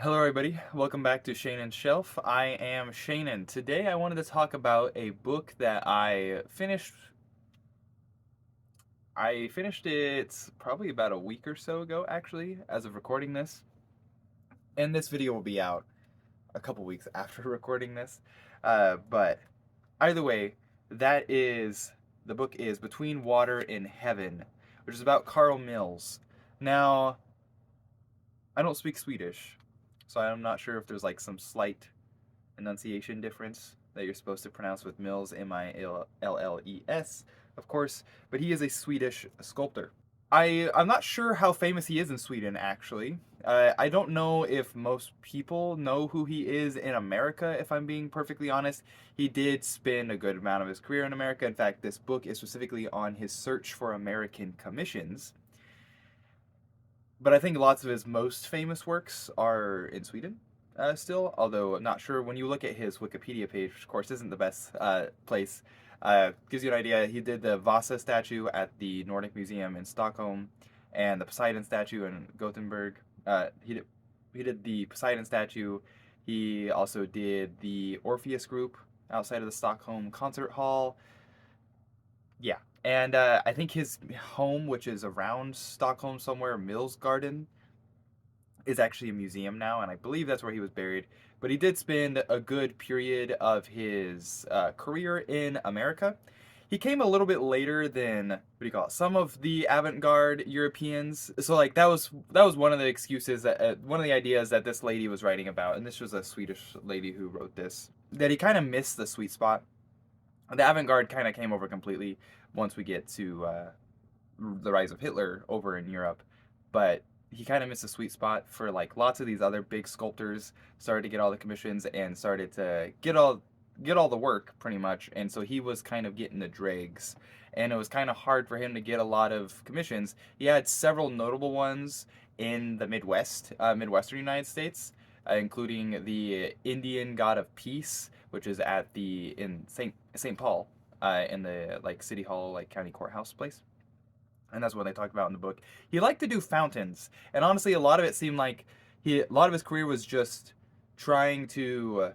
Hello everybody, welcome back to Shannon's Shelf. I am Shannon. Today I wanted to talk about a book that I finished. I finished it probably about a week or so ago, actually, as of recording this. And this video will be out a couple weeks after recording this. But either way, the book is Between Water and Heaven, which is about Carl Mills. Now, I don't speak Swedish, so I'm not sure if there's like some slight enunciation difference that you're supposed to pronounce with Mills, Milles, of course, but he is a Swedish sculptor. I'm not sure how famous he is in Sweden, actually. I don't know if most people know who he is in America, if I'm being perfectly honest. He did spend a good amount of his career in America. In fact, this book is specifically on his search for American commissions. But I think lots of his most famous works are in Sweden still, although I'm not sure. When you look at his Wikipedia page, which of course isn't the best place, gives you an idea. He did the Vasa statue at the Nordic Museum in Stockholm and the Poseidon statue in Gothenburg. He did the Poseidon statue. He also did the Orpheus group outside of the Stockholm Concert Hall. Yeah, and I think his home, which is around Stockholm somewhere, Mills Garden, is actually a museum now, and I believe that's where he was buried. But he did spend a good period of his career in America. He came a little bit later than what do you call it? Some of the avant-garde Europeans. So like that was one of the excuses that one of the ideas that this lady was writing about, and this was a Swedish lady who wrote this. That he kind of missed the sweet spot. The avant-garde kind of came over completely once we get to the rise of Hitler over in Europe, but he kind of missed a sweet spot for like lots of these other big sculptors started to get all the commissions and started to get all the work pretty much, and so he was kind of getting the dregs, and it was kind of hard for him to get a lot of commissions. He had several notable ones in the Midwestern United States, including the Indian God of Peace, which is at the in St. Paul, in the like City Hall, like county courthouse place, and that's what they talked about in the book. He liked to do fountains, and honestly, a lot of it seemed like a lot of his career was just trying to.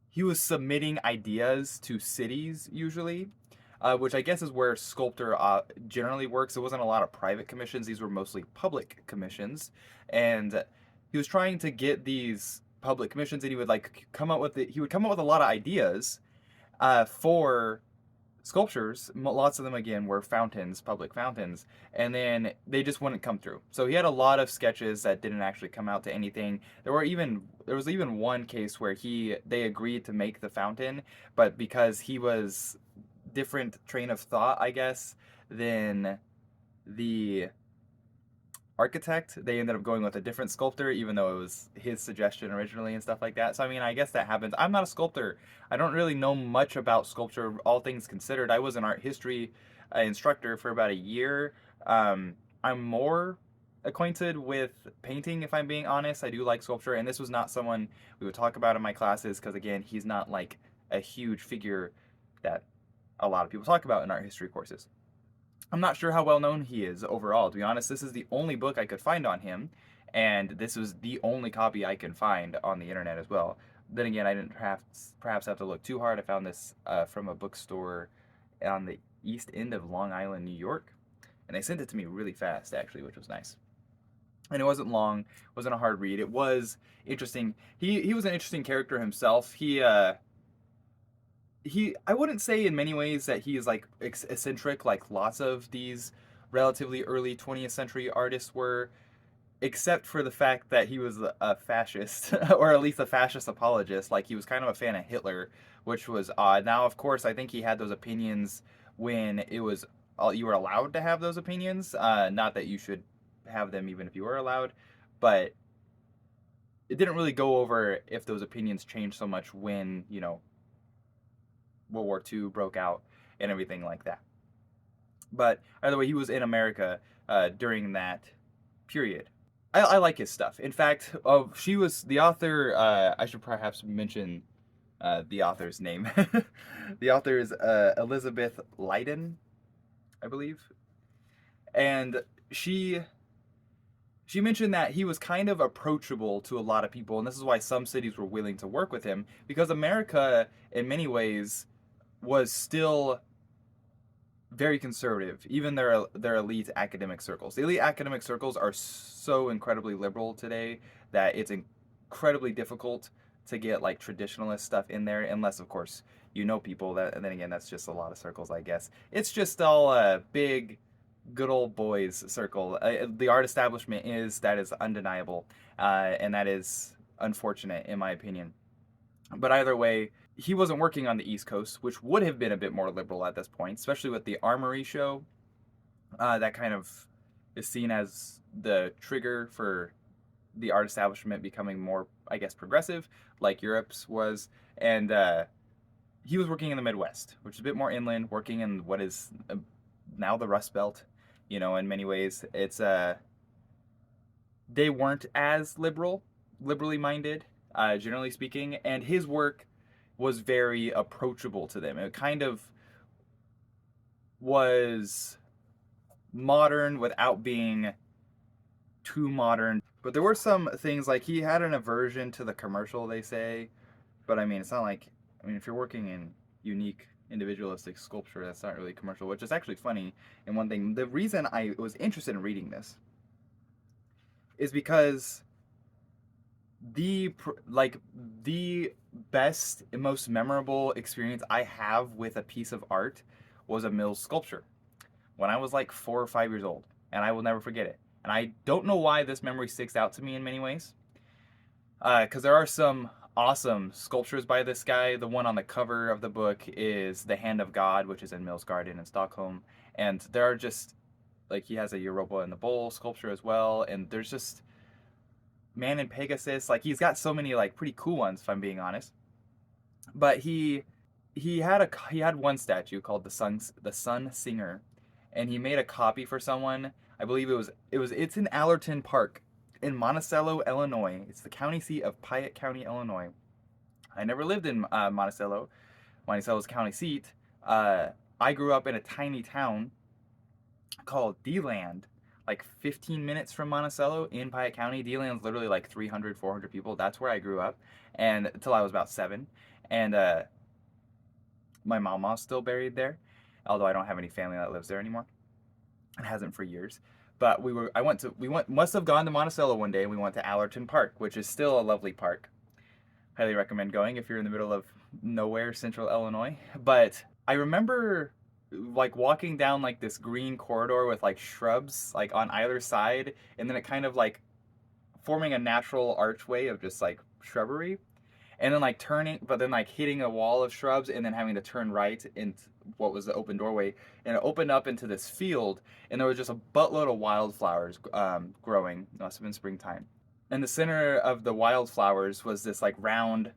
He was submitting ideas to cities usually, which I guess is where sculptor generally works. It wasn't a lot of private commissions; these were mostly public commissions, and he was trying to get these public commissions, and he would like come up with he would come up with a lot of ideas for sculptures. Lots of them again were fountains, public fountains, and then they just wouldn't come through. So he had a lot of sketches that didn't actually come out to anything. There was even one case where they agreed to make the fountain, but because he was different train of thought, I guess, than the architect, they ended up going with a different sculptor, even though it was his suggestion originally and stuff like that. So I mean, I guess that happens. I'm not a sculptor. I don't really know much about sculpture, all things considered. I was an art history instructor for about a year. I'm more acquainted with painting, if I'm being honest. I do like sculpture, and this was not someone we would talk about in my classes because, again, he's not like a huge figure that a lot of people talk about in art history courses. I'm not sure how well known he is overall. To be honest, this is the only book I could find on him, and this was the only copy I can find on the internet as well. Then again, I didn't perhaps have to look too hard. I found this from a bookstore on the east end of Long Island, New York, and they sent it to me really fast, actually, which was nice. And it wasn't long, wasn't a hard read. It was interesting. He was an interesting character himself. I wouldn't say in many ways that he is like eccentric like lots of these relatively early 20th century artists were, except for the fact that he was a fascist or at least a fascist apologist. Like he was kind of a fan of Hitler, which was odd. Now, of course, I think he had those opinions when it was you were allowed to have those opinions. Not that you should have them even if you were allowed, but it didn't really go over if those opinions changed so much when World War II broke out and everything like that. But either way, he was in America during that period. I like his stuff. In fact, she was the author. I should perhaps mention the author's name. The author is Elisabeth Liden, I believe, and she she mentioned that he was kind of approachable to a lot of people, and this is why some cities were willing to work with him, because America, in many ways, was still very conservative, even their elite academic circles. The elite academic circles are so incredibly liberal today that it's incredibly difficult to get like traditionalist stuff in there, unless of course you know people. That, and then again, that's just a lot of circles, I guess. It's just all a big, good old boys circle. The art establishment that is undeniable, and that is unfortunate in my opinion. But either way, he wasn't working on the East Coast, which would have been a bit more liberal at this point, especially with the Armory show. That kind of is seen as the trigger for the art establishment becoming more, I guess, progressive, like Europe's was. And he was working in the Midwest, which is a bit more inland, working in what is now the Rust Belt. You know, in many ways, it's they weren't as liberally minded, generally speaking, and his work was very approachable to them. It kind of was modern without being too modern. But there were some things like he had an aversion to the commercial, they say. But I mean, it's not like, I mean, if you're working in unique individualistic sculpture, that's not really commercial, which is actually funny. And one thing, the reason I was interested in reading this is because the the best and most memorable experience I have with a piece of art was a Mills sculpture when I was like 4 or 5 years old, and I will never forget it. And I don't know why this memory sticks out to me in many ways, because there are some awesome sculptures by this guy. The one on the cover of the book is The Hand of God, which is in Mills Garden in Stockholm, and there are just like he has a Europa in the Bowl sculpture as well, and there's just Man in Pegasus. Like he's got so many like pretty cool ones, if I'm being honest. But he had one statue called the Sunsinger, and he made a copy for someone. I believe it's in Allerton Park in Monticello, Illinois. It's the county seat of Piatt County, Illinois. I never lived in Monticello. Monticello's county seat. I grew up in a tiny town called D-Land, like 15 minutes from Monticello in Piatt County. D-Land's literally like 300, 400 people. That's where I grew up, and until I was about 7. And my mama's still buried there, although I don't have any family that lives there anymore. It hasn't for years. But we must have gone to Monticello one day, and we went to Allerton Park, which is still a lovely park. Highly recommend going if you're in the middle of nowhere, central Illinois. But I remember like walking down like this green corridor with like shrubs like on either side, and then it kind of like forming a natural archway of just like shrubbery, and then like turning, but then like hitting a wall of shrubs, and then having to turn right into what was the open doorway, and it opened up into this field, and there was just a buttload of wildflowers growing. It must have been springtime. In the center of the wildflowers was this like round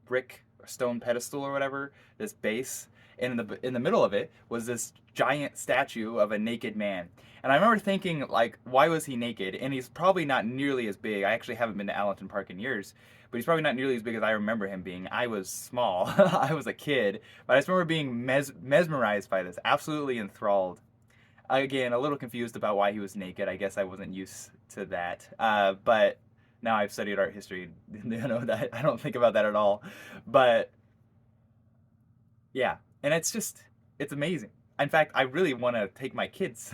brick stone pedestal or whatever, this base, and in the middle of it was this giant statue of a naked man. And I remember thinking, like, why was he naked? And he's probably not nearly as big. I actually haven't been to Allerton Park in years, but he's probably not nearly as big as I remember him being. I was small. I was a kid, but I just remember being mesmerized by this, absolutely enthralled. Again, a little confused about why he was naked. I guess I wasn't used to that. But now I've studied art history. You know, that I don't think about that at all. But yeah, and it's amazing. In fact, I really want to take my kids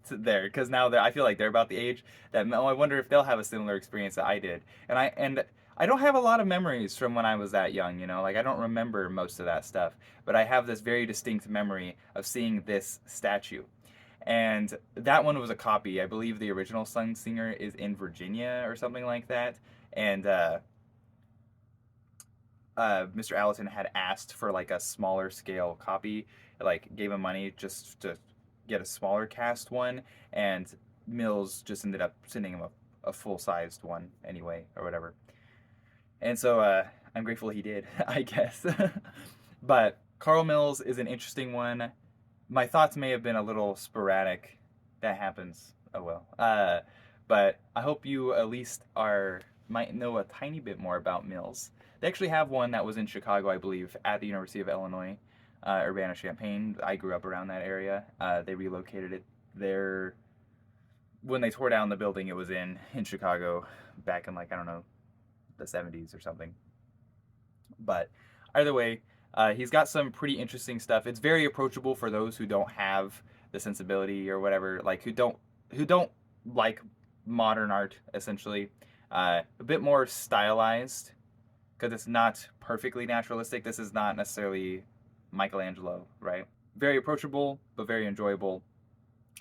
to there, because now I feel like they're about the age that, oh, I wonder if they'll have a similar experience that I did. And I don't have a lot of memories from when I was that young, you know, like I don't remember most of that stuff, but I have this very distinct memory of seeing this statue. And that one was a copy. I believe the original Sunsinger is in Virginia or something like that. And Mr. Allison had asked for like a smaller scale copy, like gave him money just to get a smaller cast one, and Mills just ended up sending him a full-sized one anyway, or whatever. And so I'm grateful he did, I guess. But Carl Mills is an interesting one. My thoughts may have been a little sporadic. That happens. Oh well. But I hope you at least might know a tiny bit more about Mills. They actually have one that was in Chicago, I believe, at the University of Illinois, Urbana-Champaign. I grew up around that area. They relocated it there when they tore down the building it was in Chicago back in, like, I don't know, the 70s or something. But either way, he's got some pretty interesting stuff. It's very approachable for those who don't have the sensibility or whatever, like who don't like modern art, essentially. A bit more stylized because it's not perfectly naturalistic. This is not necessarily Michelangelo, right? Very approachable, but very enjoyable.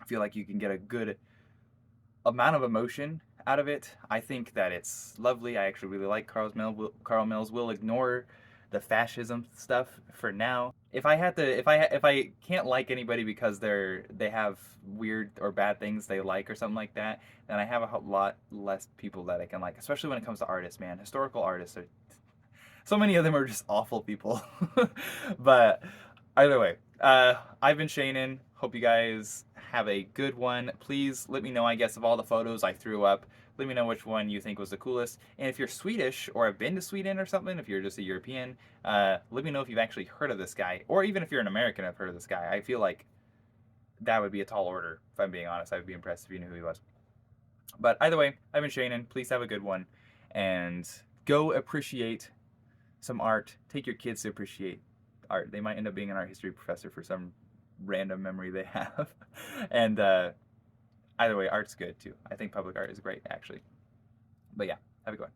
I feel like you can get a good amount of emotion out of it. I think that it's lovely. I actually really like Carl Mills. Will ignore the fascism stuff for now. If I can't like anybody because they have weird or bad things they like or something like that, then I have a lot less people that I can like. Especially when it comes to artists, man. Historical artists are, so many of them are just awful people. But either way, I've been Shanen. Hope you guys have a good one. Please let me know, I guess, of all the photos I threw up. Let me know which one you think was the coolest. And if you're Swedish or have been to Sweden or something, if you're just a European, let me know if you've actually heard of this guy. Or even if you're an American, I've heard of this guy. I feel like that would be a tall order, if I'm being honest. I would be impressed if you knew who he was. But either way, I've been Shanen. Please have a good one. And go appreciate some art. Take your kids to appreciate art. They might end up being an art history professor for some random memory they have. And either way, art's good too. I think public art is great, actually. But yeah, have a good one.